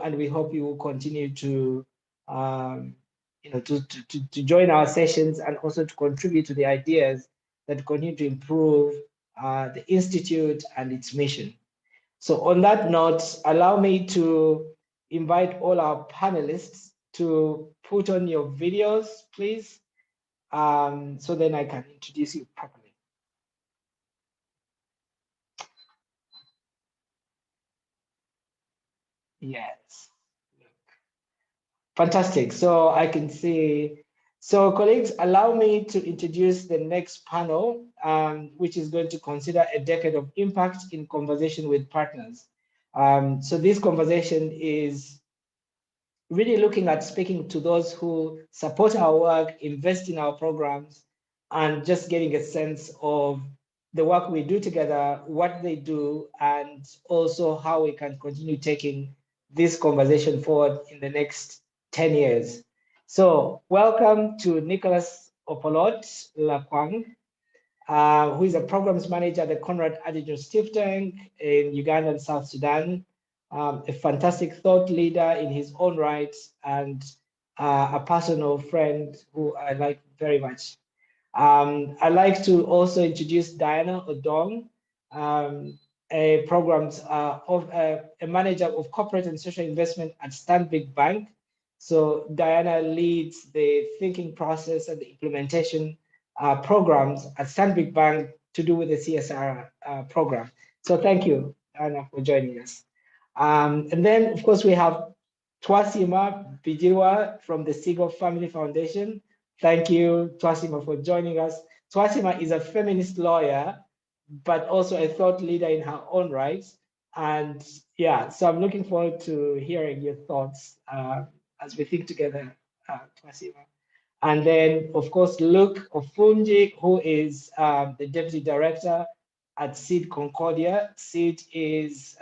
and we hope you will continue to to join our sessions and also to contribute to the ideas that continue to improve the Institute and its mission. So on that note, allow me to invite all our panelists to put on your videos, please, so then I can introduce you properly. Yes. Fantastic. So I can see. So colleagues, allow me to introduce the next panel, which is going to consider a decade of impact in conversation with partners. So this conversation is really looking at speaking to those who support our work, invest in our programs, and just getting a sense of the work we do together, what they do, and also how we can continue taking this conversation forward in the next 10 years. So welcome to Nicholas Opolot Lakwang, who is a programs manager at the Conrad Adenauer Stiftung in Uganda and South Sudan, a fantastic thought leader in his own right, and a personal friend who I like very much. I'd like to also introduce Diana Odong, a manager of corporate and social investment at Stanbic Bank. So Diana leads the thinking process and the implementation programs at Stanbic Bank to do with the CSR program. So thank you, Diana, for joining us. And then, of course, we have Twasima Bijirwa from the Sigo Family Foundation. Thank you, Twasima, for joining us. Twasima is a feminist lawyer, but also a thought leader in her own right. And yeah, so I'm looking forward to hearing your thoughts as we think together, Twasima. And then, of course, Luke Ofunji, who is the Deputy Director at SEED Concordia. SEED is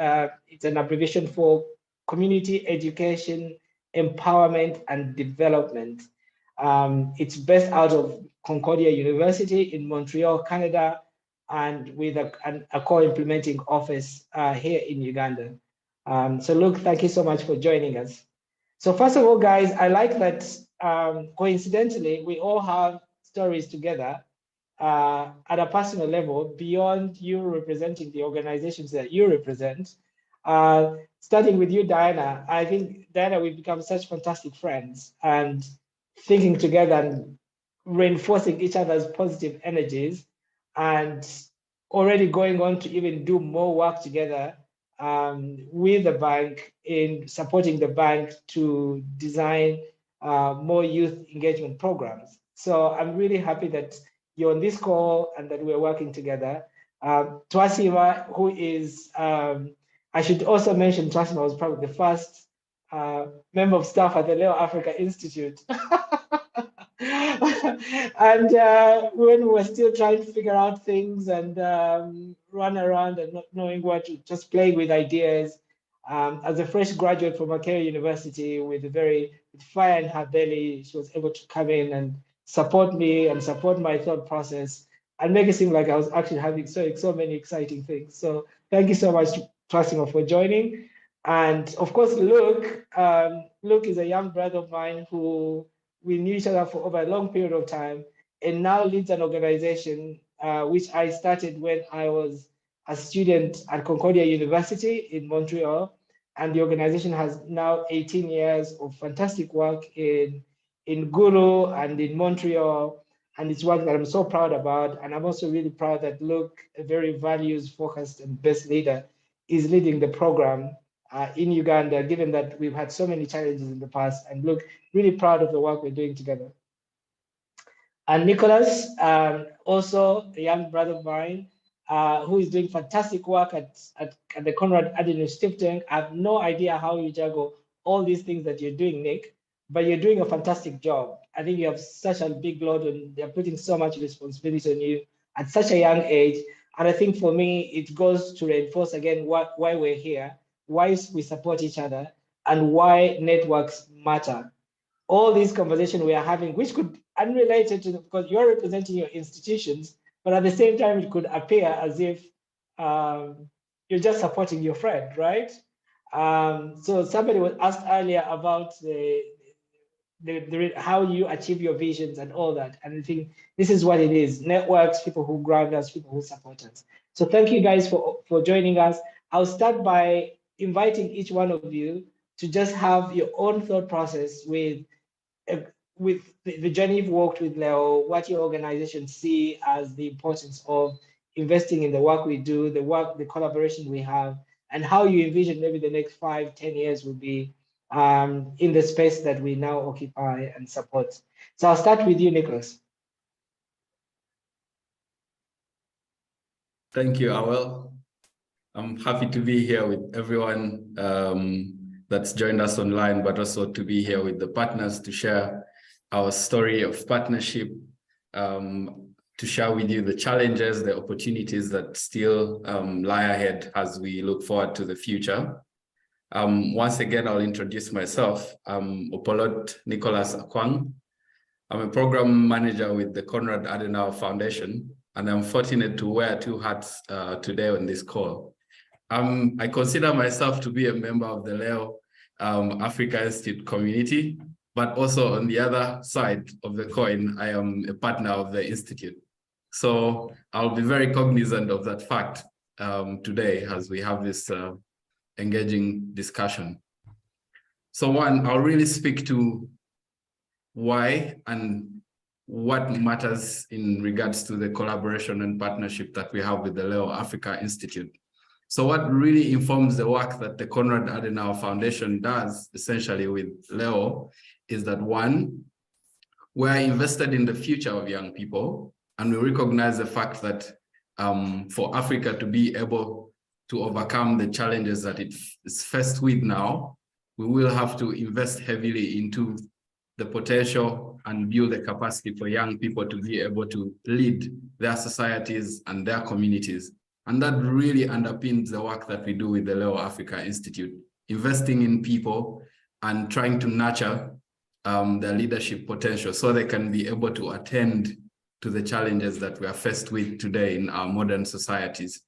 it's an abbreviation for Community Education, Empowerment and Development. It's based out of Concordia University in Montreal, Canada, and with a co-implementing office here in Uganda. So Luke, thank you so much for joining us. So first of all, guys, I like that coincidentally, we all have stories together at a personal level beyond you representing the organizations that you represent. Starting with you, Diana, I think, Diana, we've become such fantastic friends, and thinking together and reinforcing each other's positive energies, and already going on to even do more work together with the bank in supporting the bank to design more youth engagement programs. So I'm really happy that you're on this call and that we're working together. Twasima, who is, I should also mention Twasima was probably the first member of staff at the LeO Africa Institute. And when we were still trying to figure out things and run around and not knowing what to, just playing with ideas, as a fresh graduate from Makerere University with fire in her belly, she was able to come in and support me and support my thought process and make it seem like I was actually having so many exciting things. So thank you so much, Twasima, for joining. And of course, Luke. Luke is a young brother of mine who we knew each other for over a long period of time, and now leads an organization which I started when I was a student at Concordia University in Montreal. And the organization has now 18 years of fantastic work in Gulu and in Montreal. And it's work that I'm so proud about. And I'm also really proud that Luke, a very values-focused and best leader, is leading the program in Uganda, given that we've had so many challenges in the past. And look, really proud of the work we're doing together. And Nicholas, also a young brother of mine, who is doing fantastic work at the Conrad Adenauer Stiftung. I have no idea how you juggle all these things that you're doing, Nick, but you're doing a fantastic job. I think you have such a big load and they're putting so much responsibility on you at such a young age. And I think for me, it goes to reinforce again why we're here, why we support each other, and why networks matter. All these conversations we are having, which could unrelated to, because you're representing your institutions, but at the same time, it could appear as if you're just supporting your friend, right? So somebody was asked earlier about how you achieve your visions and all that. And I think this is what it is: networks, people who ground us, people who support us. So thank you guys for joining us. I'll start by inviting each one of you to just have your own thought process with the journey you've walked with LeO, what your organization see as the importance of investing in the work we do, the collaboration we have, and how you envision maybe the next 5-10 years will be in the space that we now occupy and support. So I'll start with you, Nicholas. Thank you, Awel. I'm happy to be here with everyone that's joined us online, but also to be here with the partners to share our story of partnership, to share with you the challenges, the opportunities that still lie ahead as we look forward to the future. Once again, I'll introduce myself. I'm Opolot Nicholas Akwang. I'm a program manager with the Konrad Adenauer Foundation, and I'm fortunate to wear two hats today on this call. I consider myself to be a member of the LeO Africa Institute community, but also on the other side of the coin, I am a partner of the Institute. So I'll be very cognizant of that fact today as we have this engaging discussion. So one, I'll really speak to why and what matters in regards to the collaboration and partnership that we have with the LeO Africa Institute. So what really informs the work that the Konrad Adenauer Foundation does essentially with LeO is that one, we're invested in the future of young people, and we recognize the fact that for Africa to be able to overcome the challenges that it is faced with now, we will have to invest heavily into the potential and build the capacity for young people to be able to lead their societies and their communities. And that really underpins the work that we do with the LeO Africa Institute, investing in people and trying to nurture their leadership potential so they can be able to attend to the challenges that we are faced with today in our modern societies.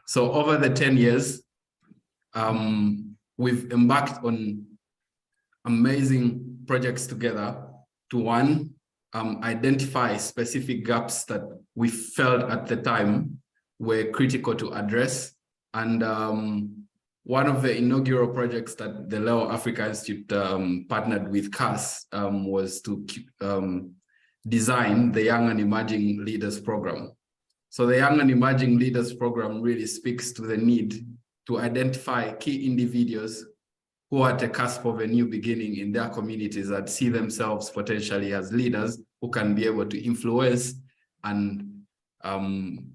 So over the 10 years, we've embarked on amazing projects together to one, identify specific gaps that we felt at the time were critical to address. And one of the inaugural projects that the LeO Africa Institute partnered with CAS was to design the Young and Emerging Leaders Program. So the Young and Emerging Leaders Program really speaks to the need to identify key individuals who are at the cusp of a new beginning in their communities that see themselves potentially as leaders who can be able to influence and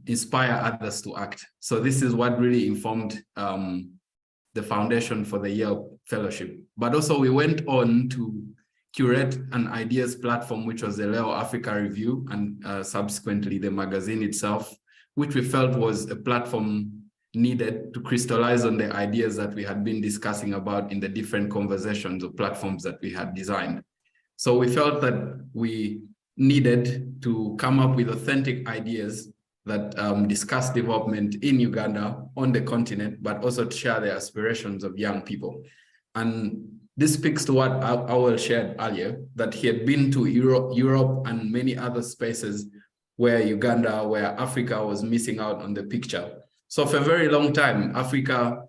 inspire others to act. So this is what really informed the foundation for the year fellowship. But also we went on to curate an ideas platform, which was the LeO Africa Review, and subsequently the magazine itself, which we felt was a platform needed to crystallize on the ideas that we had been discussing about in the different conversations or platforms that we had designed. So we felt that we needed to come up with authentic ideas that discuss development in Uganda, on the continent, but also to share the aspirations of young people. And this speaks to what Awel shared earlier, that he had been to Europe and many other spaces where Uganda, where Africa was missing out on the picture. So for a very long time, Africa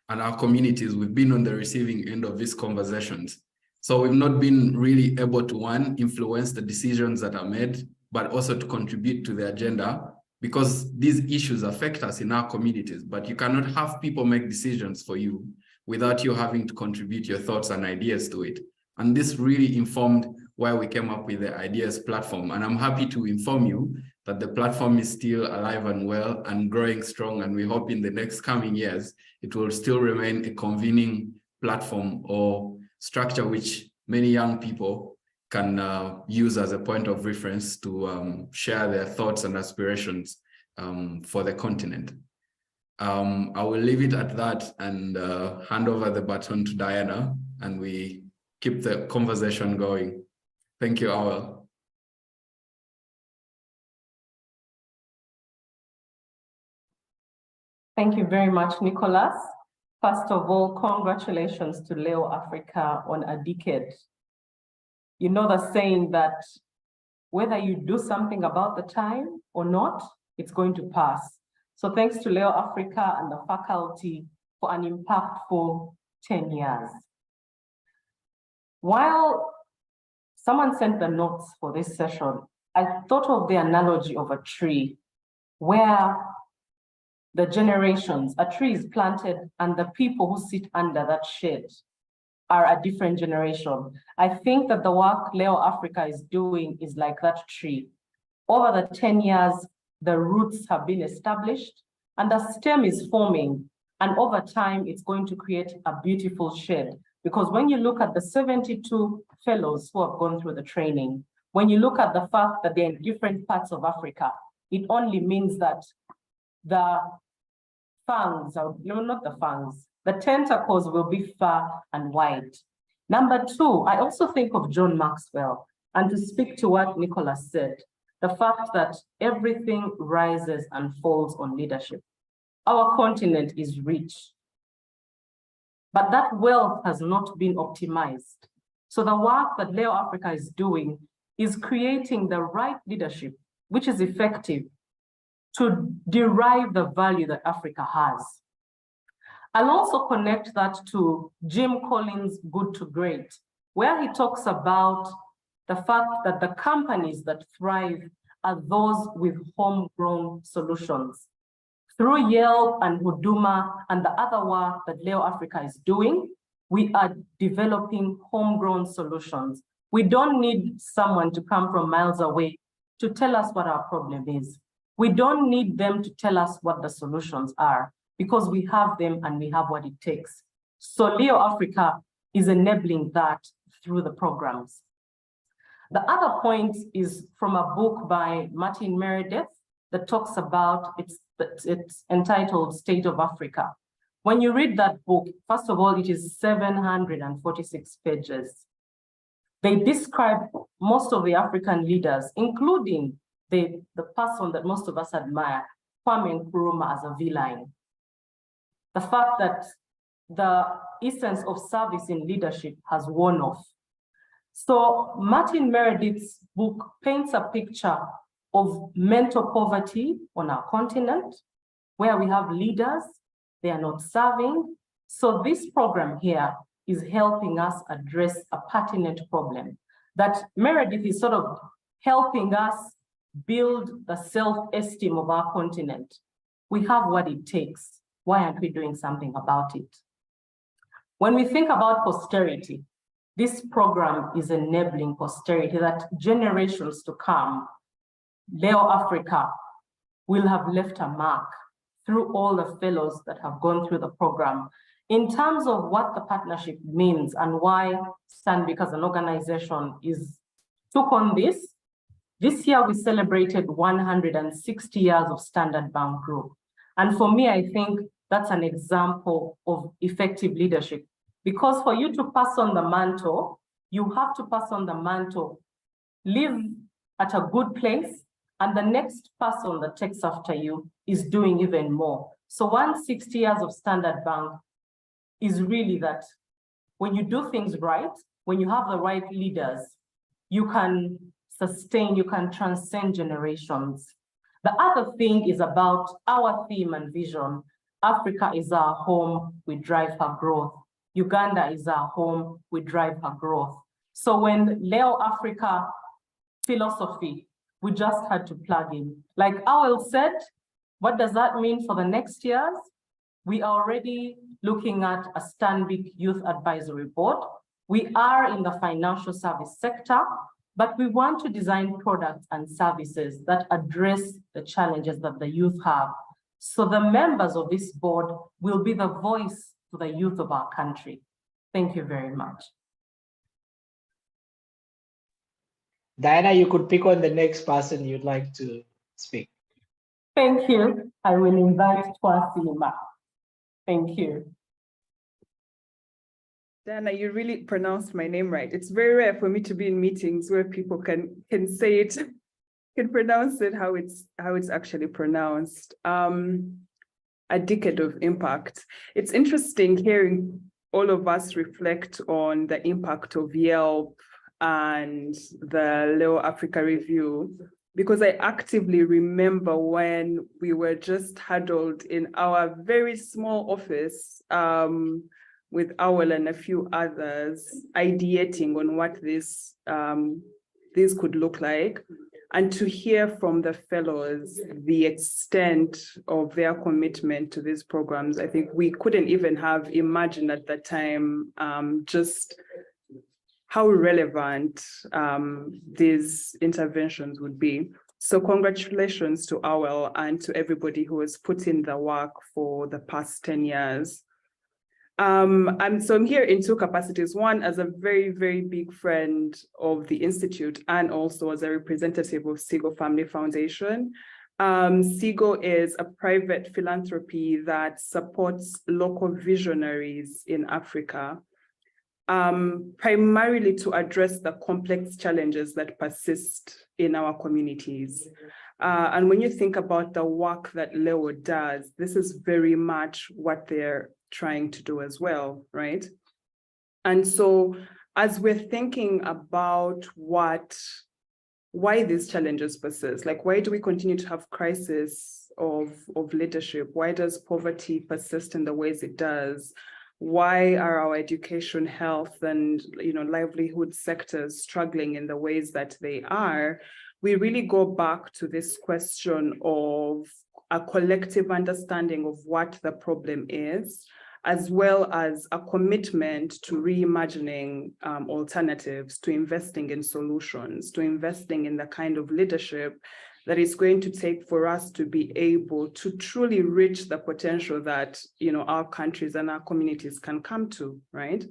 and our communities, we've been on the receiving end of these conversations. So we've not been really able to, one, influence the decisions that are made, but also to contribute to the agenda, because these issues affect us in our communities. But you cannot have people make decisions for you without you having to contribute your thoughts and ideas to it. And this really informed why we came up with the Ideas platform. And I'm happy to inform you that the platform is still alive and well and growing strong. And we hope in the next coming years, it will still remain a convening platform or structure which many young people can use as a point of reference to share their thoughts and aspirations for the continent. I will leave it at that and hand over the baton to Diana, and we keep the conversation going. Thank you, Awel. Thank you very much, Nicholas. First of all, congratulations to LeO Africa on a decade. You know the saying that whether you do something about the time or not, it's going to pass. So thanks to LeO Africa and the faculty for an impactful 10 years. While someone sent the notes for this session, I thought of the analogy of a tree where the generations, a tree is planted and the people who sit under that shade are a different generation. I think that the work LeO Africa is doing is like that tree. Over the 10 years, the roots have been established and the stem is forming. And over time, it's going to create a beautiful shade. Because when you look at the 72 fellows who have gone through the training, when you look at the fact that they're in different parts of Africa, it only means that the fangs, no, not the fangs, the tentacles will be far and wide. Number two, I also think of John Maxwell, and to speak to what Nicholas said, the fact that everything rises and falls on leadership. Our continent is rich, but that wealth has not been optimized. So the work that LeO Africa is doing is creating the right leadership, which is effective to derive the value that Africa has. I'll also connect that to Jim Collins' Good to Great, where he talks about the fact that the companies that thrive are those with homegrown solutions. Through Yelp and Huduma and the other work that LeO Africa is doing, we are developing homegrown solutions. We don't need someone to come from miles away to tell us what our problem is. We don't need them to tell us what the solutions are because we have them and we have what it takes. So LeO Africa is enabling that through the programs. The other point is from a book by Martin Meredith that talks about, it's entitled State of Africa. When you read that book, first of all, it is 746 pages. They describe most of the African leaders, including the person that most of us admire, Kwame Nkrumah, as a villain. The fact that the essence of service in leadership has worn off. So Martin Meredith's book paints a picture of mental poverty on our continent, where we have leaders, they are not serving. So this program here is helping us address a pertinent problem that Meredith is sort of helping us build the self-esteem of our continent. We have what it takes. Why aren't we doing something about it? When we think about posterity, this program is enabling posterity that generations to come, LeO Africa will have left a mark through all the fellows that have gone through the program. In terms of what the partnership means and why Stanbic as an organization took on this year we celebrated 160 years of Standard Bank Group. And for me, I think that's an example of effective leadership. Because for you to pass on the mantle, you have to pass on the mantle, live at a good place, and the next person that takes after you is doing even more. So 160 years of Standard Bank is really that when you do things right, when you have the right leaders, you can sustain, you can transcend generations. The other thing is about our theme and vision. Africa is our home, we drive her growth. Uganda is our home, we drive her growth. So when LeO Africa philosophy, we just had to plug in. Like Awel said, what does that mean for the next years? We are already looking at a Stanbic Youth Advisory Board. We are in the financial service sector, but we want to design products and services that address the challenges that the youth have. So the members of this board will be the voice to the youth of our country. Thank you very much. Diana, you could pick on the next person you'd like to speak. Thank you. I will invite Twasima. Thank you. Diana, you really pronounced my name right. It's very rare for me to be in meetings where people can say it, can pronounce it how it's actually pronounced. a decade of impact. It's interesting hearing all of us reflect on the impact of Yelp and the LeO Africa Review, because I actively remember when we were just huddled in our very small office with Awel and a few others, ideating on what this could look like. And to hear from the fellows the extent of their commitment to these programs, I think we couldn't even have imagined at the time just how relevant these interventions would be. So congratulations to Awel and to everybody who has put in the work for the past 10 years. I'm here in two capacities. One, as a very, very big friend of the Institute, and also as a representative of Sigo Family Foundation. Sigo is a private philanthropy that supports local visionaries in Africa, primarily to address the complex challenges that persist in our communities. And when you think about the work that LeO does, this is very much what they're trying to do as well, right? And so as we're thinking about why these challenges persist, like why do we continue to have crisis of leadership? Why does poverty persist in the ways it does? Why are our education, health, and livelihood sectors struggling in the ways that they are? We really go back to this question of a collective understanding of what the problem is, as well as a commitment to reimagining alternatives, to investing in solutions, to investing in the kind of leadership that is going to take for us to be able to truly reach the potential that our countries and our communities can come to, right?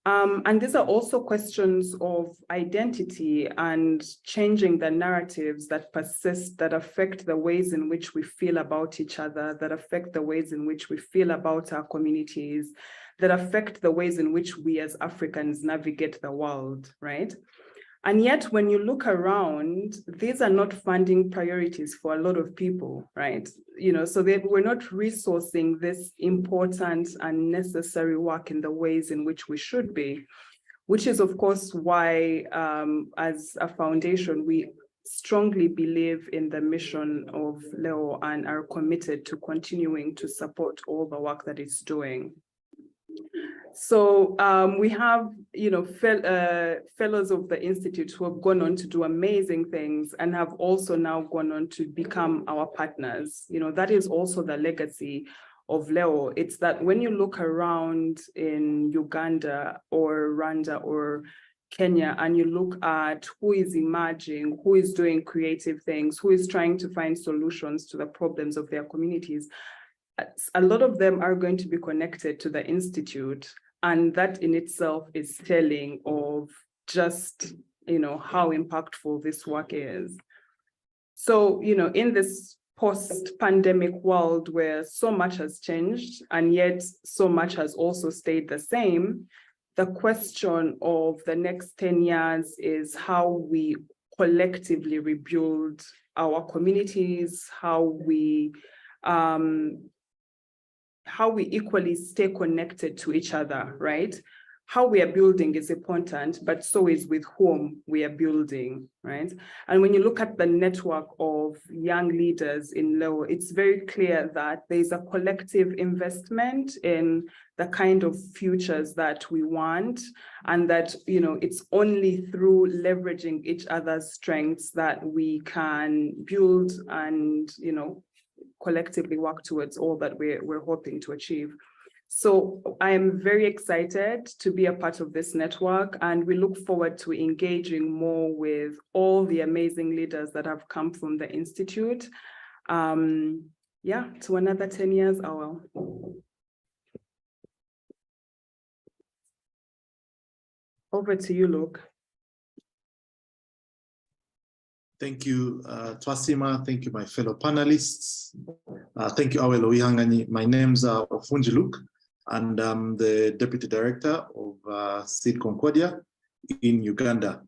And these are also questions of identity and changing the narratives that persist, that affect the ways in which we feel about each other, that affect the ways in which we feel about our communities, that affect the ways in which we as Africans navigate the world, right? And yet, when you look around, these are not funding priorities for a lot of people, right? So we're not resourcing this important and necessary work in the ways in which we should be, which is, of course, why, as a foundation, we strongly believe in the mission of LeO and are committed to continuing to support all the work that it's doing. So we have, fellows of the Institute who have gone on to do amazing things and have also now gone on to become our partners. That is also the legacy of LeO. It's that when you look around in Uganda or Rwanda or Kenya and you look at who is emerging, who is doing creative things, who is trying to find solutions to the problems of their communities, a lot of them are going to be connected to the Institute. And that in itself is telling of just, how impactful this work is. So, in this post-pandemic world where so much has changed and yet so much has also stayed the same, the question of the next 10 years is how we collectively rebuild our communities, how we equally stay connected to each other, right? How we are building is important, but so is with whom we are building, right? And when you look at the network of young leaders in LeO, it's very clear that there's a collective investment in the kind of futures that we want, and that, it's only through leveraging each other's strengths that we can build and, collectively work towards all that we're hoping to achieve. So I am very excited to be a part of this network, and we look forward to engaging more with all the amazing leaders that have come from the Institute. To another 10 years, Awel. Over to you, Luke. Thank you, Twasima. Thank you, my fellow panelists. Thank you, Awel Oihangani. My name's Ofunji Luke, and I'm the Deputy Director of Seed Concordia in Uganda.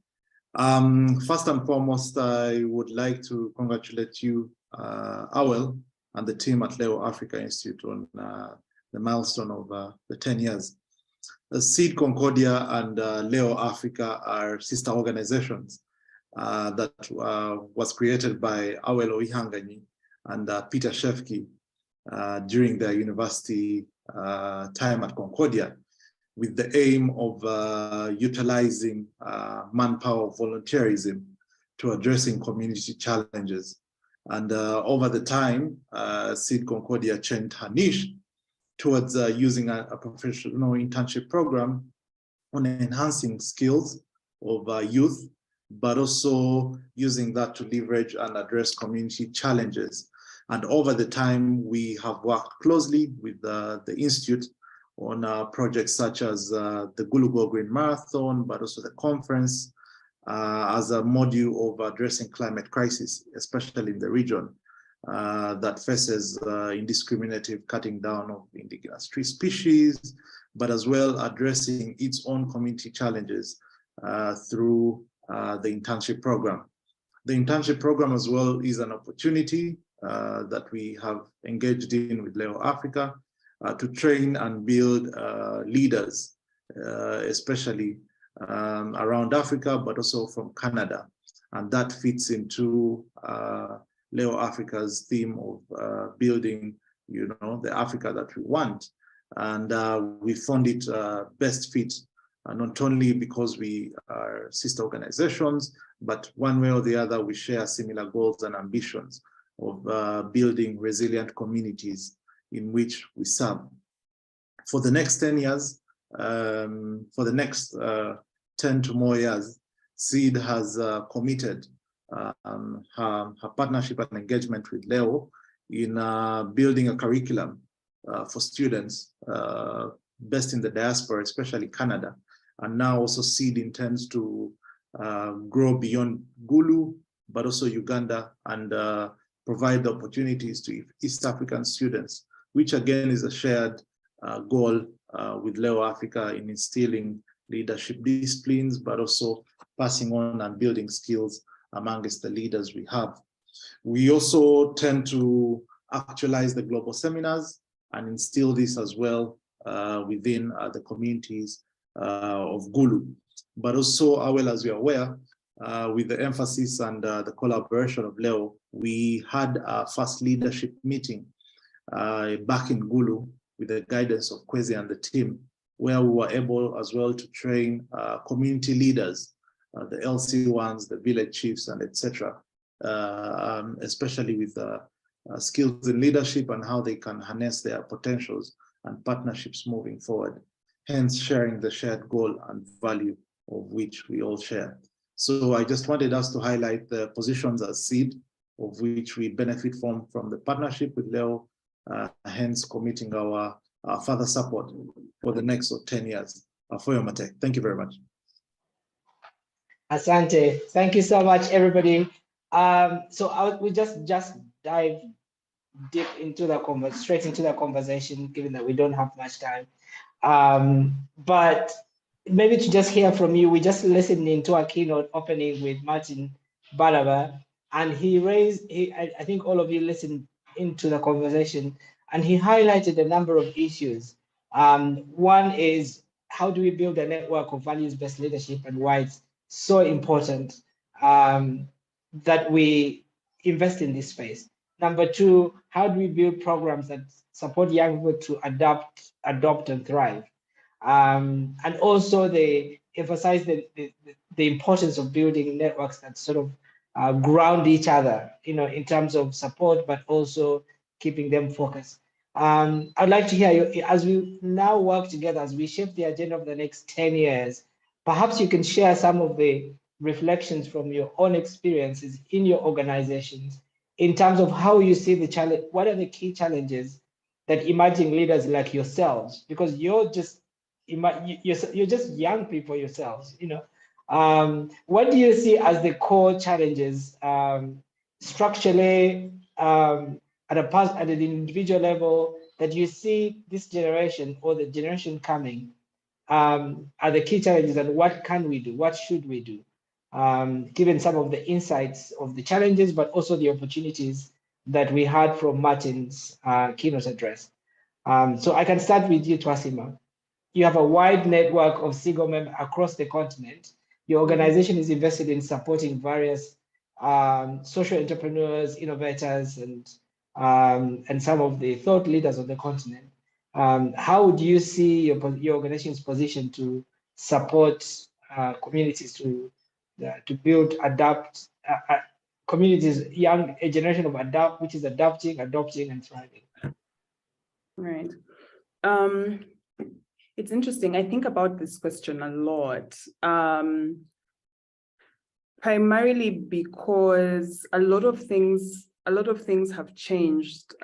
First and foremost, I would like to congratulate you, Awel, and the team at LeO Africa Institute on the milestone of the 10 years. Seed Concordia and LeO Africa are sister organizations that was created by LeO Ihangani and Peter Shefki during their university time at Concordia, with the aim of utilizing manpower volunteerism to addressing community challenges. And over the time, Seed Concordia changed her niche towards using a professional internship program on enhancing skills of youth, but also using that to leverage and address community challenges. And over the time, we have worked closely with the Institute on projects such as the Gulu Green Marathon, but also the conference as a module of addressing climate crisis, especially in the region that faces indiscriminative cutting down of indigenous tree species, but as well addressing its own community challenges through the internship program. The internship program as well is an opportunity that we have engaged in with LeO Africa to train and build leaders, especially around Africa, but also from Canada. And that fits into LeO Africa's theme of building, the Africa that we want. And we found it best fit, not only because we are sister organizations, but one way or the other, we share similar goals and ambitions of building resilient communities in which we serve. For the next 10 years, for the next 10 to more years, SEED has committed her partnership and engagement with LeO in building a curriculum for students based in the diaspora, especially Canada. And now also SEED intends to grow beyond Gulu, but also Uganda, and provide the opportunities to East African students, which again is a shared goal with LeO Africa in instilling leadership disciplines, but also passing on and building skills amongst the leaders we have. We also tend to actualize the global seminars and instill this as well within the communities of Gulu. But also, well, as you're aware, with the emphasis and the collaboration of LeO, we had our first leadership meeting back in Gulu with the guidance of Kwesi and the team, where we were able as well to train community leaders, the LC1s, the village chiefs, and etc., especially with skills in leadership and how they can harness their potentials and partnerships moving forward, hence sharing the shared goal and value of which we all share. So I just wanted us to highlight the positions as SEED, of which we benefit from the partnership with LeO, hence committing our further support for the next 10 years. For your mate. Thank you very much. Asante. Thank you so much, everybody. So we just dive deep into the straight into the conversation, given that we don't have much time. But maybe to just hear from you, we just listened into a keynote opening with Martin Balaba, and I think all of you listened into the conversation, and he highlighted a number of issues. One is, how do we build a network of values-based leadership, and why it's so important that we invest in this space. Number two, how do we build programs that support young people to adopt and thrive? And also they emphasize the importance of building networks that sort of ground each other, in terms of support, but also keeping them focused. I'd like to hear you, as we now work together, as we shape the agenda of the next 10 years, perhaps you can share some of the reflections from your own experiences in your organizations in terms of how you see the challenge. What are the key challenges that emerging leaders like yourselves, because you're just young people yourselves, what do you see as the core challenges structurally at an individual level that you see this generation or the generation coming are the key challenges, and what can we do? What should we do? Given some of the insights of the challenges, but also the opportunities that we heard from Martin's keynote address. So I can start with you, Twasima. You have a wide network of single members across the continent. Your organization is invested in supporting various social entrepreneurs, innovators, and some of the thought leaders of the continent. How would you see your organization's position to support communities to build, adapt, communities, a generation of adapt, which is adopting, and thriving? Right. It's interesting. I think about this question a lot, primarily because a lot of things have changed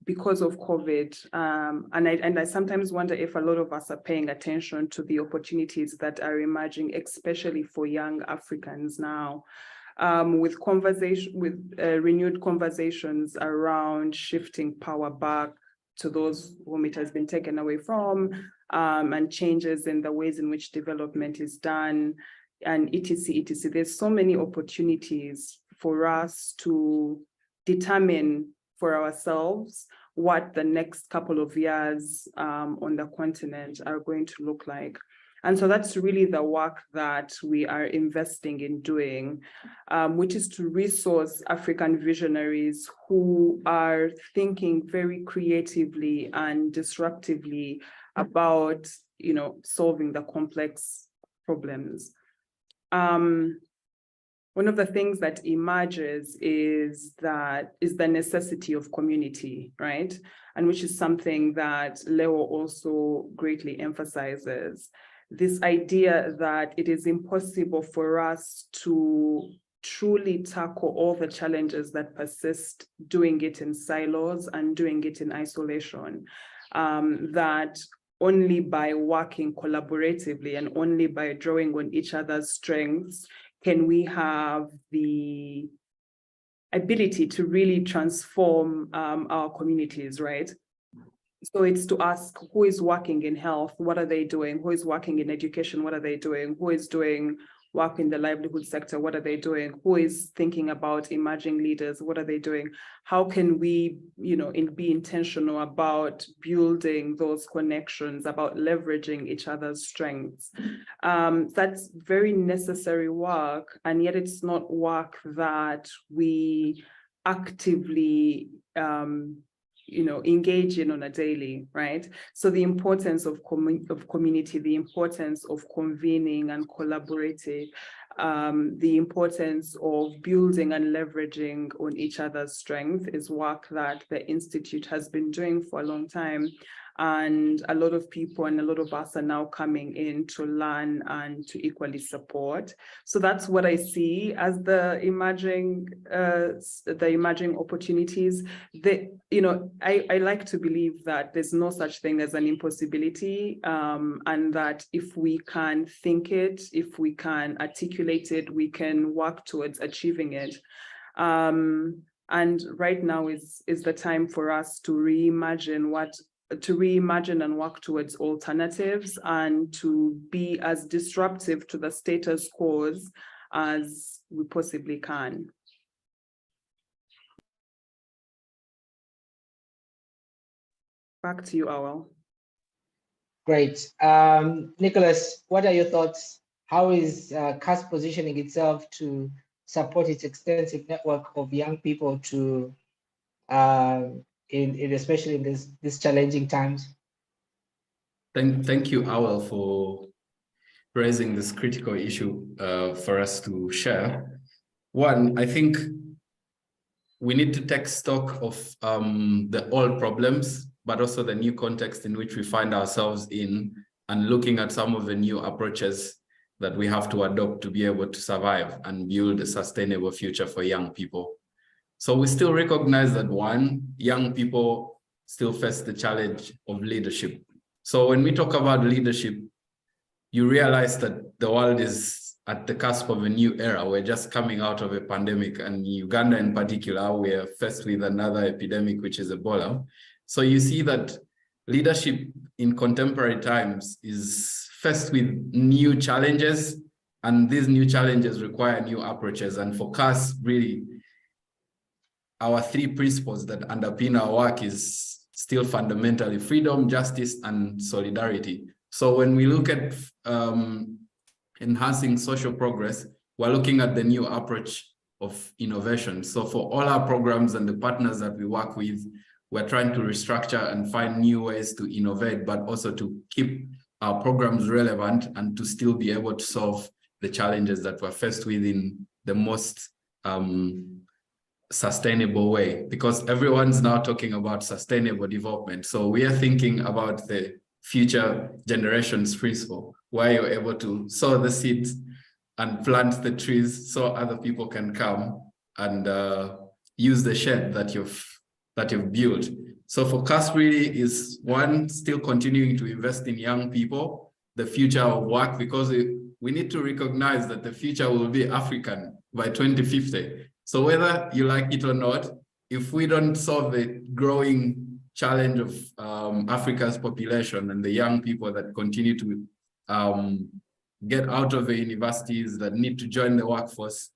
because of COVID, and I sometimes wonder if a lot of us are paying attention to the opportunities that are emerging, especially for young Africans now. With renewed conversations around shifting power back to those whom it has been taken away from, and changes in the ways in which development is done, and etc. There's so many opportunities for us to determine for ourselves what the next couple of years on the continent are going to look like. And so that's really the work that we are investing in doing, which is to resource African visionaries who are thinking very creatively and disruptively about, solving the complex problems. One of the things that emerges is the necessity of community, right? And which is something that LeO also greatly emphasizes. This idea that it is impossible for us to truly tackle all the challenges that persist doing it in silos and doing it in isolation, that only by working collaboratively and only by drawing on each other's strengths can we have the ability to really transform our communities, right? So it's to ask who is working in health, what are they doing? Who is working in education, what are they doing? Who is doing work in the livelihood sector, what are they doing? Who is thinking about emerging leaders, what are they doing? How can we, be intentional about building those connections, about leveraging each other's strengths? That's very necessary work, and yet it's not work that we actively engage in on a daily, right? So the importance of community, the importance of convening and collaborating, the importance of building and leveraging on each other's strength is work that the Institute has been doing for a long time. And a lot of people and a lot of us are now coming in to learn and to equally support. So that's what I see as the emerging opportunities. I like to believe that there's no such thing as an impossibility, and that if we can think it, if we can articulate it, we can work towards achieving it. And right now is the time for us to reimagine and work towards alternatives and to be as disruptive to the status quo as we possibly can. Back to you, Awal. Great. Nicholas, what are your thoughts? How is CAS positioning itself to support its extensive network of young people to especially in these challenging times? Thank you, Awal, for raising this critical issue for us to share. One, I think we need to take stock of the old problems, but also the new context in which we find ourselves in, and looking at some of the new approaches that we have to adopt to be able to survive and build a sustainable future for young people. So we still recognize that, one, young people still face the challenge of leadership. So when we talk about leadership, you realize that the world is at the cusp of a new era. We're just coming out of a pandemic, and Uganda in particular, we are faced with another epidemic, which is Ebola. So you see that leadership in contemporary times is faced with new challenges, and these new challenges require new approaches. And for CAS, really, our 3 principles that underpin our work is still fundamentally freedom, justice, and solidarity. So when we look at enhancing social progress, we're looking at the new approach of innovation. So for all our programs and the partners that we work with, we're trying to restructure and find new ways to innovate, but also to keep our programs relevant and to still be able to solve the challenges that we're faced with in the most sustainable way, because everyone's now talking about sustainable development. So we are thinking about the future generations principle, where you're able to sow the seeds and plant the trees so other people can come and use the shed that you've built. So for us really is one, still continuing to invest in young people, the future of work, because we need to recognize that the future will be African by 2050. So whether you like it or not, if we don't solve the growing challenge of Africa's population and the young people that continue to get out of the universities, that need to join the workforce,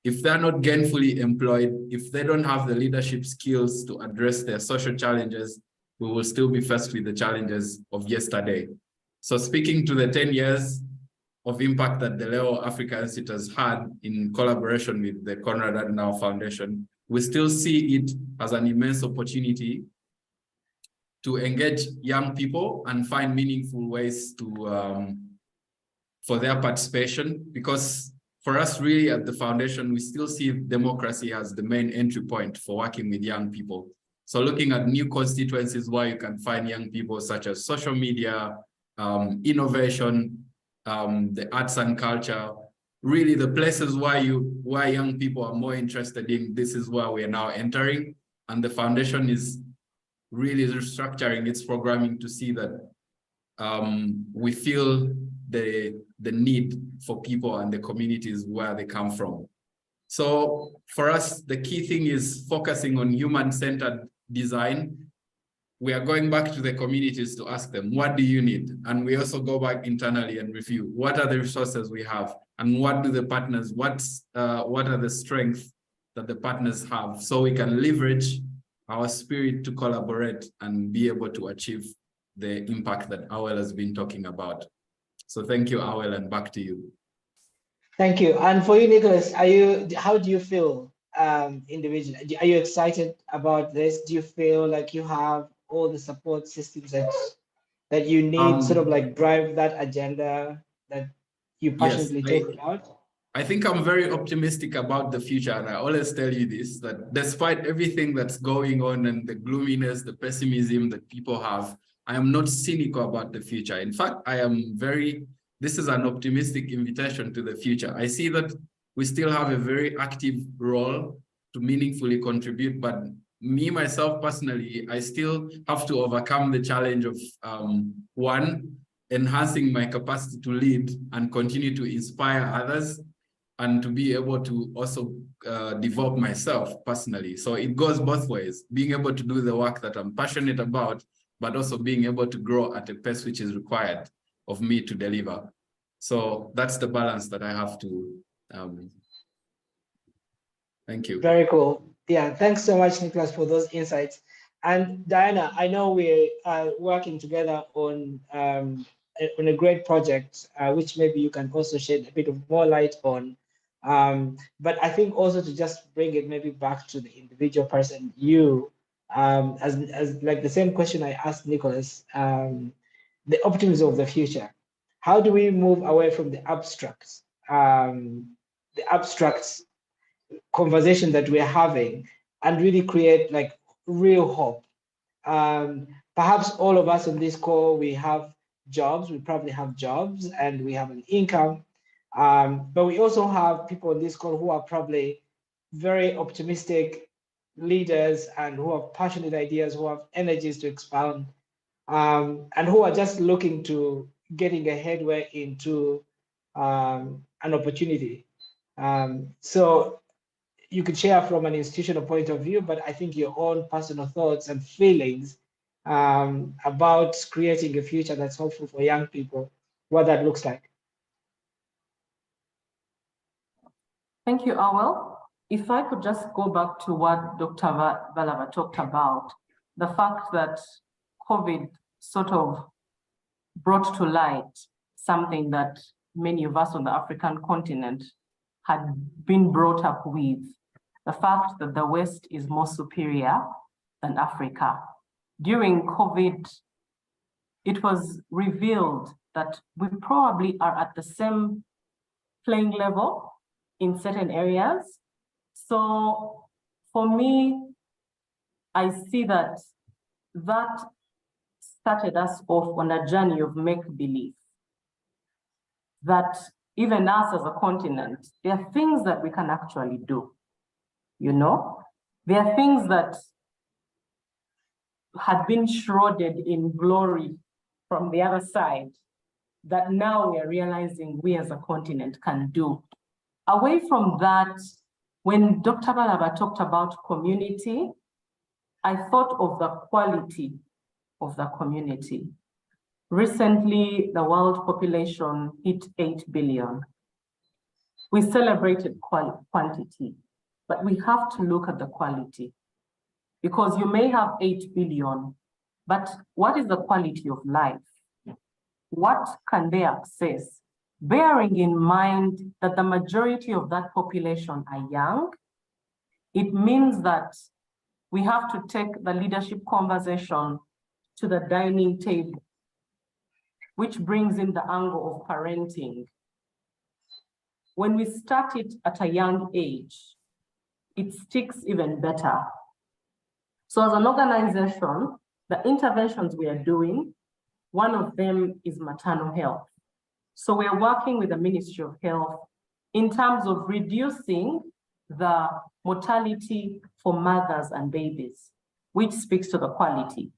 if they're not gainfully employed, if they don't have the leadership skills to address their social challenges, we will still be faced with the challenges of yesterday. So speaking to the 10 years of impact that the LeO Africa Institute has had in collaboration with the Konrad Adenauer Foundation, we still see it as an immense opportunity to engage young people and find meaningful ways to for their participation, because for us really at the foundation, we still see democracy as the main entry point for working with young people. So looking at new constituencies where you can find young people, such as social media, innovation, the arts and culture, really the places where young people are more interested in, this is where we are now entering. And the foundation is really restructuring its programming to see that we feel the need for people and the communities where they come from. So for us, the key thing is focusing on human-centered design. We are going back to the communities to ask them, what do you need? And we also go back internally and review, what are the resources we have? And what do the partners, what are the strengths that the partners have? So we can leverage our spirit to collaborate and be able to achieve the impact that Awel has been talking about. So thank you, Awel, and back to you. Thank you. And for you, Nicholas, how do you feel individually? Are you excited about this? Do you feel like you have all the support systems that you need, sort of like drive that agenda that you passionately talk about? I think I'm very optimistic about the future, and I always tell you this, that despite everything that's going on and the gloominess, the pessimism that people have, I am not cynical about the future. In fact, this is an optimistic invitation to the future. I see that we still have a very active role to meaningfully contribute, but me, myself, personally, I still have to overcome the challenge of one, enhancing my capacity to lead and continue to inspire others, and to be able to also develop myself personally. So it goes both ways, being able to do the work that I'm passionate about, but also being able to grow at a pace which is required of me to deliver. So that's the balance that I have to, thank you. Very cool. Yeah, thanks so much, Nicholas, for those insights. And Diana, I know we are working together on a great project, which maybe you can also shed a bit of more light on. But I think also to just bring it maybe back to the individual person, you, as like the same question I asked Nicholas, the optimism of the future. How do we move away from the abstracts conversation that we're having and really create like real hope? Perhaps all of us on this call, we have jobs, we probably have jobs and we have an income. But we also have people on this call who are probably very optimistic leaders and who have passionate ideas, who have energies to expound, and who are just looking to getting a headway into an opportunity. So you could share from an institutional point of view, but I think your own personal thoughts and feelings about creating a future that's hopeful for young people, what that looks like. Thank you, Awel. if I could just go back to what Dr. Balava talked about, the fact that COVID sort of brought to light something that many of us on the African continent had been brought up with, the fact that the West is more superior than Africa. During COVID, it was revealed that we probably are at the same playing level in certain areas. So for me, I see that started us off on a journey of make-believe. That even us as a continent, there are things that we can actually do. You know, there are things that had been shrouded in glory from the other side that now we are realizing we as a continent can do. Away from that, when Dr. Balaba talked about community, I thought of the quality of the community. Recently, the world population hit 8 billion. We celebrated quantity, but we have to look at the quality, because you may have 8 billion, but what is the quality of life? What can they access? Bearing in mind that the majority of that population are young, it means that we have to take the leadership conversation to the dining table, which brings in the angle of parenting. When we start it at a young age, it sticks even better. So as an organization, the interventions we are doing, one of them is maternal health. So we are working with the Ministry of Health in terms of reducing the mortality for mothers and babies, which speaks to the quality.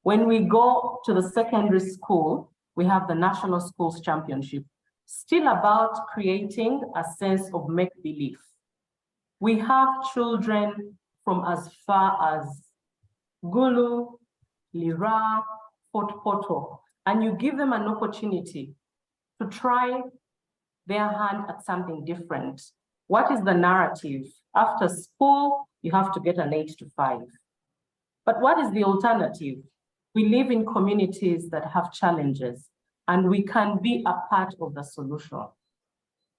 When we go to the secondary school, we have the National Schools Championship, still about creating a sense of make-believe. We have children from as far as Gulu, Lira, Fort Poto, and you give them an opportunity to try their hand at something different. What is the narrative? After school, you have to get an 8 to 5. But what is the alternative? We live in communities that have challenges, and we can be a part of the solution.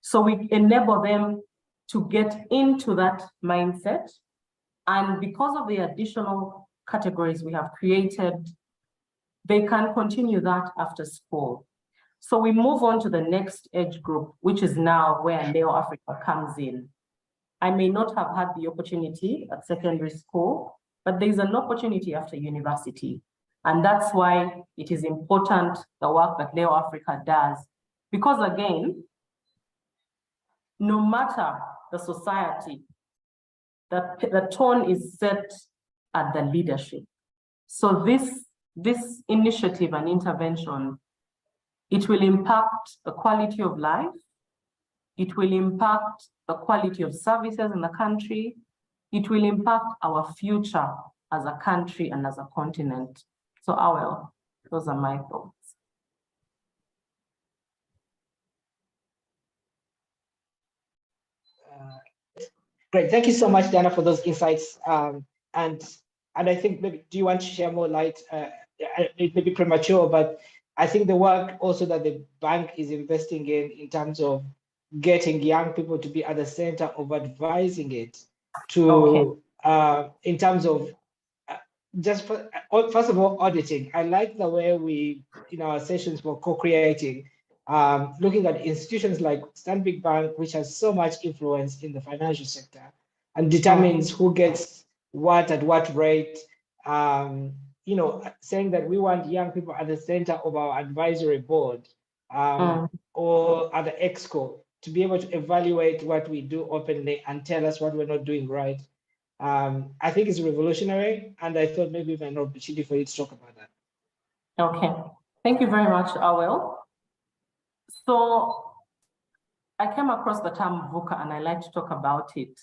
So we enable them to get into that mindset. And because of the additional categories we have created, they can continue that after school. So we move on to the next age group, which is now where LeO Africa comes in. I may not have had the opportunity at secondary school, but there's an opportunity after university. And that's why it is important, the work that LeO Africa does. Because again, no matter the society, the tone is set at the leadership. So this initiative and intervention, it will impact the quality of life. It will impact the quality of services in the country. It will impact our future as a country and as a continent. So Awel, those are my thoughts. Great, thank you so much, Diana, for those insights. And I think maybe, do you want to share more light? It may be premature, but I think the work also that the bank is investing in terms of getting young people to be at the center of advising it to, in terms of first of all, auditing. I like the way we, in our sessions for co-creating, looking at institutions like Stanbic Bank, which has so much influence in the financial sector and determines who gets what at what rate, you know, saying that we want young people at the center of our advisory board or at the EXCO to be able to evaluate what we do openly and tell us what we're not doing right. I think it's revolutionary, and I thought maybe an opportunity for you to talk about that. Okay, thank you very much, Awel. So I came across the term VUCA, and I like to talk about it.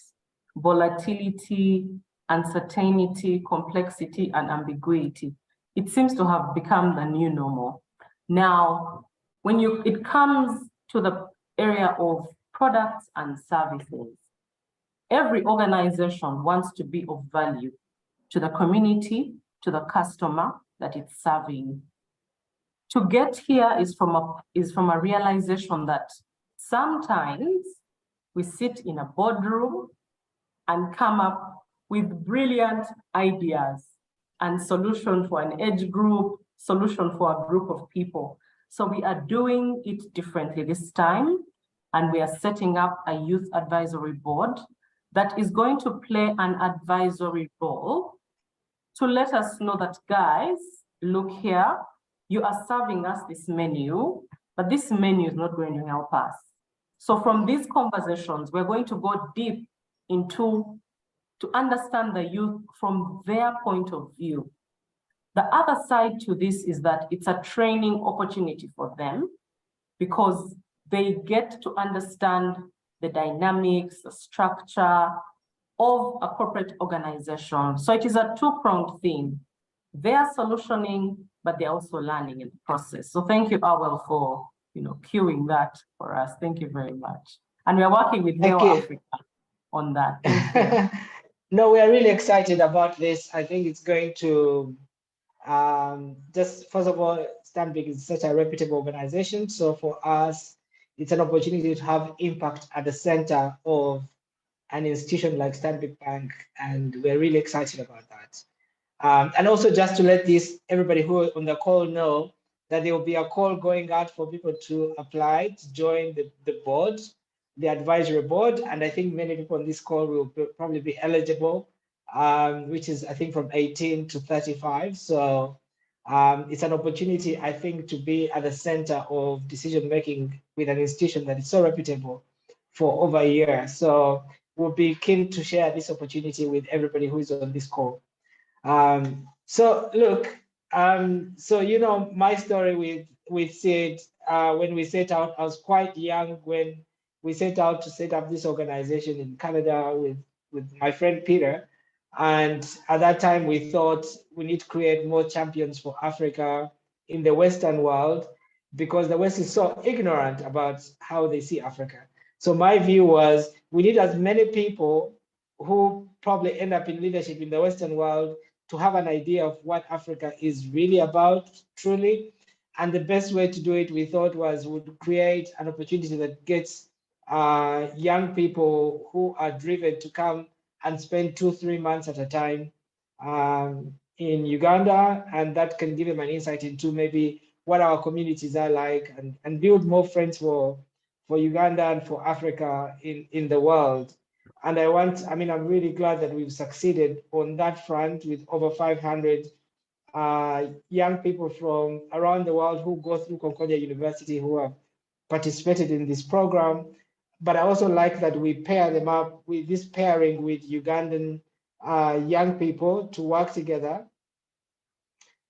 Volatility, uncertainty, complexity, and ambiguity. It seems to have become the new normal. Now, when it comes to the area of products and services, every organization wants to be of value to the community, to the customer that it's serving. To get here is from a realization that sometimes we sit in a boardroom and come up with brilliant ideas and solution for an age group, solution for a group of people. So we are doing it differently this time, and we are setting up a youth advisory board that is going to play an advisory role to let us know that, guys, look here, you are serving us this menu, but this menu is not going to help us. So from these conversations, we're going to go deep into to understand the youth from their point of view. The other side to this is that it's a training opportunity for them because they get to understand the dynamics, the structure of a corporate organization. So it is a two-pronged thing. They are solutioning, but they're also learning in the process. So thank you, Awel, for queuing that for us. Thank you very much. And we're working with LeO Africa on that. Thank you. No, we are really excited about this. I think it's going to just, first of all, Stanbic is such a reputable organization. So for us, it's an opportunity to have impact at the center of an institution like Stanbic Bank, and we're really excited about that. And also just to let everybody who on the call know that there will be a call going out for people to apply to join the board, the advisory board, and I think many people on this call will probably be eligible, which is I think from 18 to 35. So it's an opportunity, I think, to be at the center of decision making with an institution that is so reputable for over a year. So we'll be keen to share this opportunity with everybody who is on this call. So look, so my story with Sid, when we set out, I was quite young when we set out to set up this organization in Canada with my friend Peter. And at that time, we thought we need to create more champions for Africa in the Western world because the West is so ignorant about how they see Africa. So my view was we need as many people who probably end up in leadership in the Western world to have an idea of what Africa is really about, truly. And the best way to do it, we thought, would create an opportunity that gets young people who are driven to come and spend 2-3 months at a time in Uganda, and that can give them an insight into maybe what our communities are like and build more friends for Uganda and for Africa in the world. And I'm really glad that we've succeeded on that front with over 500 young people from around the world who go through Concordia University who have participated in this program. But I also like that we pair them up with this pairing with Ugandan young people to work together.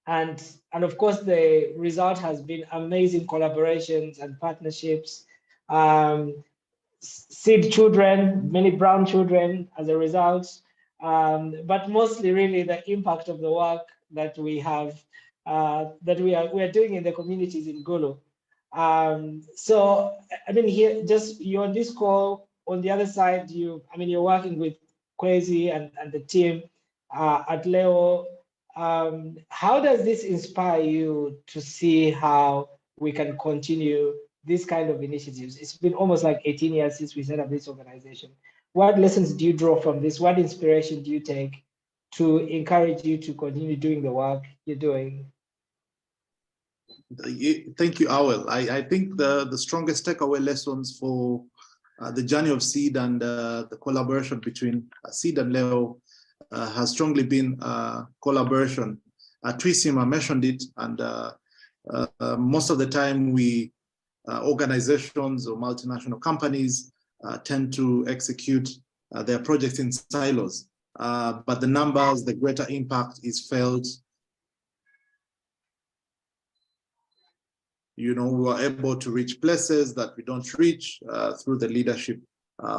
And of course, the result has been amazing collaborations and partnerships. Seed children, many brown children as a result, but mostly really the impact of the work that we have, that we are doing in the communities in Gulu. So here, just you're on this call. On the other side, you're working with Kwesi and the team at LeO. How does this inspire you to see how we can continue this kind of initiatives? It's been almost like 18 years since we set up this organization. What lessons do you draw from this? What inspiration do you take to encourage you to continue doing the work you're doing? Thank you, Awel. I think the strongest takeaway lessons for the journey of Seed and the collaboration between Seed and LeO has strongly been collaboration. Twisima mentioned it, and most of the time we organizations or multinational companies tend to execute their projects in silos, but the numbers, the greater impact is felt. We were able to reach places that we don't reach through the leadership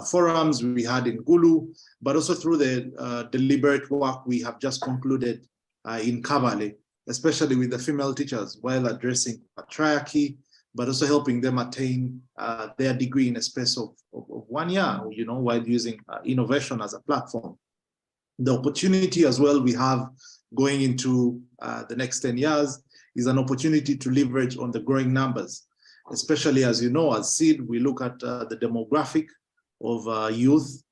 forums we had in Gulu, but also through the deliberate work we have just concluded in Kabale, especially with the female teachers, while addressing patriarchy, but also helping them attain their degree in a space of 1 year, while using innovation as a platform. The opportunity as well we have going into the next 10 years is an opportunity to leverage on the growing numbers, especially as SEED, we look at the demographic of youth,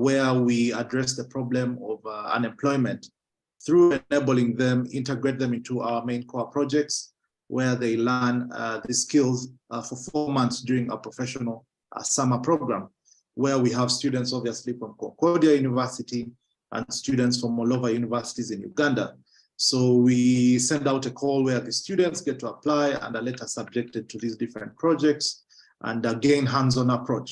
where we address the problem of unemployment through enabling them, integrate them into our main core projects, where they learn the skills for 4 months during our professional summer program, where we have students obviously from Concordia University and students from all over universities in Uganda. So we send out a call where the students get to apply and are later subjected to these different projects and gain hands-on approach,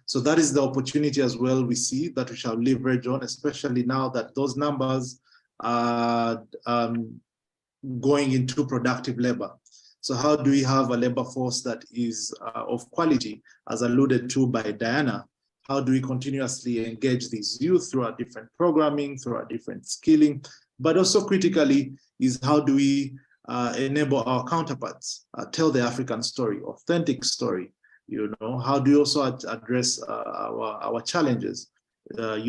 So that is the opportunity as well we see that we shall leverage on, especially now that those numbers are going into productive labor. So how do we have a labor force that is of quality, as alluded to by Diana? How do we continuously engage these youth through our different programming, through our different skilling, but also critically is how do we enable our counterparts, tell the African story, authentic story, How do we also address our challenges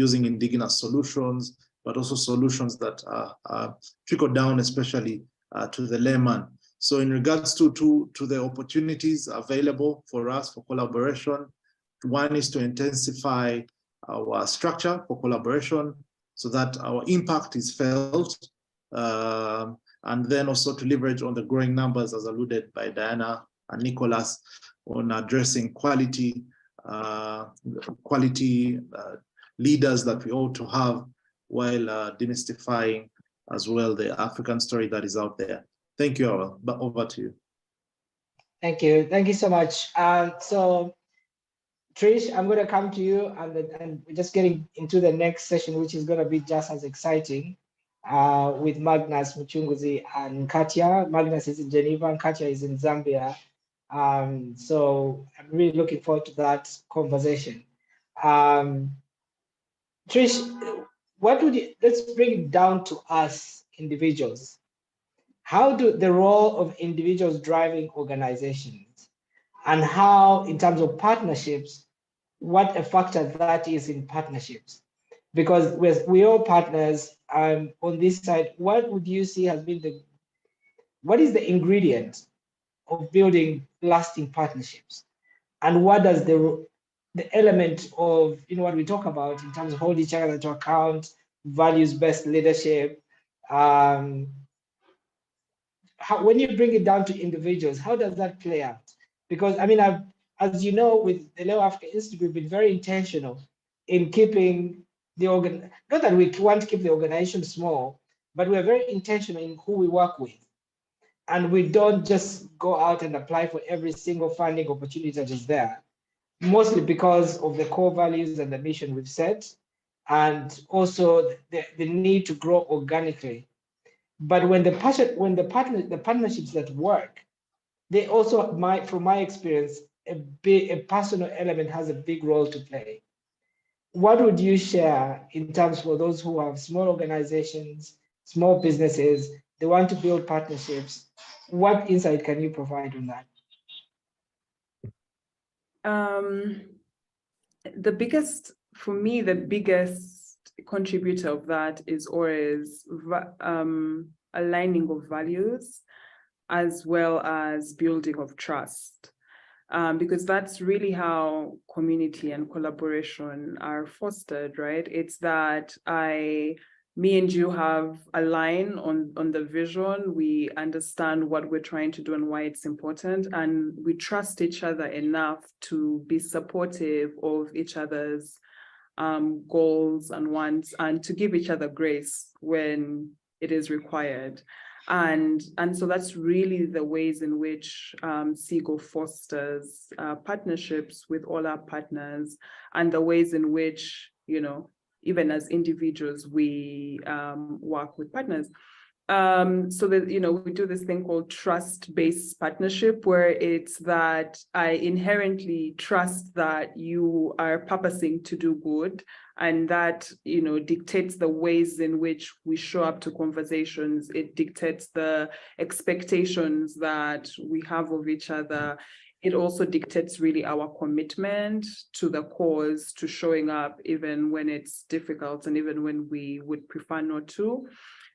using indigenous solutions, but also solutions that trickle down, especially to the layman. So in regards to the opportunities available for us for collaboration, one is to intensify our structure for collaboration so that our impact is felt, and then also to leverage on the growing numbers as alluded by Diana and Nicholas on addressing quality leaders that we ought to have while demystifying as well the African story that is out there. Thank you, Awel. But over to you. Thank you. Thank you so much. So Trish, I'm going to come to you, and we're just getting into the next session, which is going to be just as exciting with Magnus Muchunguzi and Katia. Magnus is in Geneva and Katia is in Zambia. So I'm really looking forward to that conversation. Trish, let's bring it down to us individuals. How do the role of individuals driving organizations, and how, in terms of partnerships, what a factor that is in partnerships? Because we're all partners. On this side, what would you see has been what is the ingredient of building lasting partnerships? And what does the element of, what we talk about in terms of hold each other to account, values-based leadership, when you bring it down to individuals, how does that play out? Because as you know, with the LeO Africa Institute, we've been very intentional in keeping not that we want to keep the organization small, but we're very intentional in who we work with. And we don't just go out and apply for every single funding opportunity that is there, mostly because of the core values and the mission we've set, and also the need to grow organically. But when the partnerships that work, they also, from my experience, a personal element has a big role to play. What would you share in terms for those who have small organizations, small businesses, they want to build partnerships? What insight can you provide on that? For me, the biggest contributor of that is always aligning of values, as well as building of trust. Because that's really how community and collaboration are fostered, right? It's that me and you have aligned on the vision, we understand what we're trying to do and why it's important, and we trust each other enough to be supportive of each other's goals and wants, and to give each other grace when it is required. And so that's really the ways in which SEGO fosters partnerships with all our partners, and the ways in which, even as individuals, we work with partners. So that, we do this thing called trust-based partnership, where it's that I inherently trust that you are purposing to do good, And that, dictates the ways in which we show up to conversations. It dictates the expectations that we have of each other. It also dictates really our commitment to the cause, to showing up even when it's difficult and even when we would prefer not to.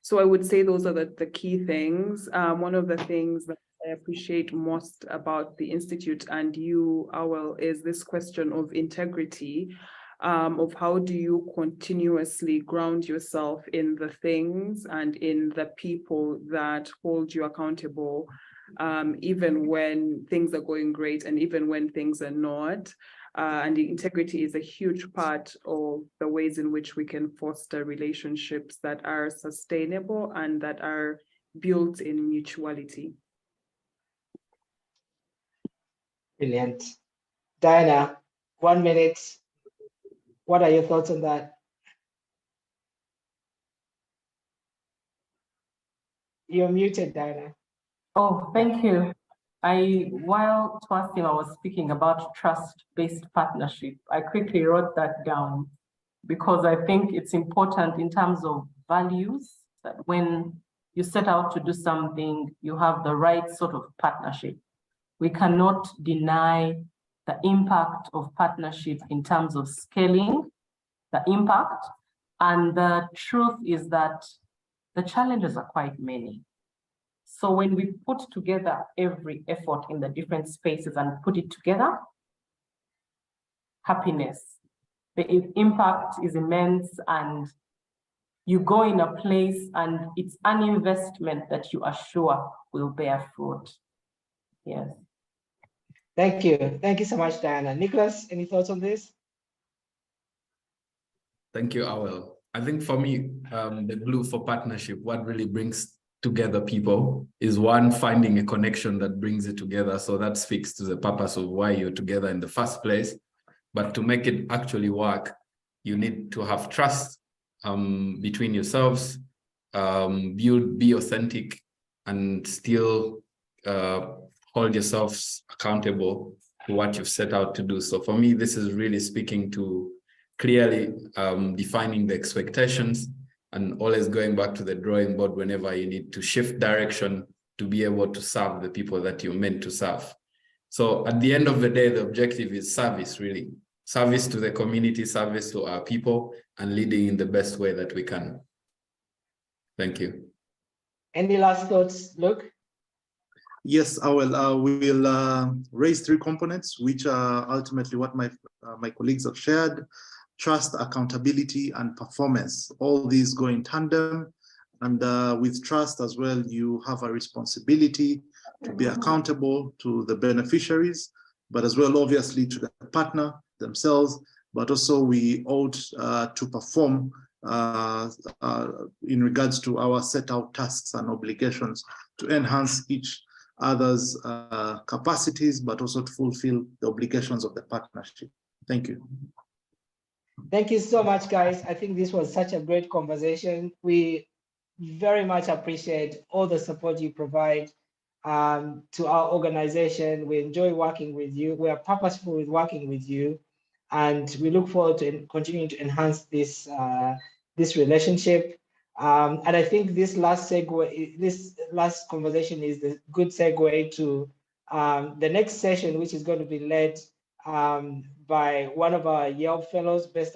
So I would say those are the key things. One of the things that I appreciate most about the Institute and you, Awel, is this question of integrity, of how do you continuously ground yourself in the things and in the people that hold you accountable, even when things are going great and even when things are not. And the integrity is a huge part of the ways in which we can foster relationships that are sustainable and that are built in mutuality. Brilliant. Diana, 1 minute. What are your thoughts on that? You're muted, Diana. Oh, thank you. While Twasim was speaking about trust-based partnership, I quickly wrote that down because I think it's important in terms of values that when you set out to do something, you have the right sort of partnership. We cannot deny the impact of partnership in terms of scaling the impact. And the truth is that the challenges are quite many. So when we put together every effort in the different spaces and put it together, happiness, the impact is immense, and you go in a place and it's an investment that you are sure will bear fruit. Yes. Thank you. Thank you so much, Diana. Nicholas, any thoughts on this? Thank you, Awel. I think for me, the glue for partnership, what really brings together people is one, finding a connection that brings it together. So that speaks to the purpose of why you're together in the first place. But to make it actually work, you need to have trust between yourselves, be authentic, and still hold yourselves accountable to what you've set out to do. So for me, this is really speaking to clearly defining the expectations and always going back to the drawing board whenever you need to shift direction to be able to serve the people that you're meant to serve. So at the end of the day, the objective is service, really. Service to the community, service to our people, and leading in the best way that we can. Thank you. Any last thoughts, Luke? Yes, I will. We will raise 3 components, which are ultimately what my colleagues have shared: trust, accountability, and performance. All these go in tandem. And with trust as well, you have a responsibility to be accountable to the beneficiaries, but as well, obviously, to the partner themselves. But also, we ought to perform in regards to our set out tasks and obligations to enhance each other's capacities, but also to fulfill the obligations of the partnership. Thank you. Thank you so much, guys. I think this was such a great conversation. We very much appreciate all the support you provide to our organization. We enjoy working with you. We are purposeful with working with you, and we look forward to continuing to enhance this this relationship. And I think this last conversation is the good segue to the next session, which is going to be led by one of our Yale fellows based out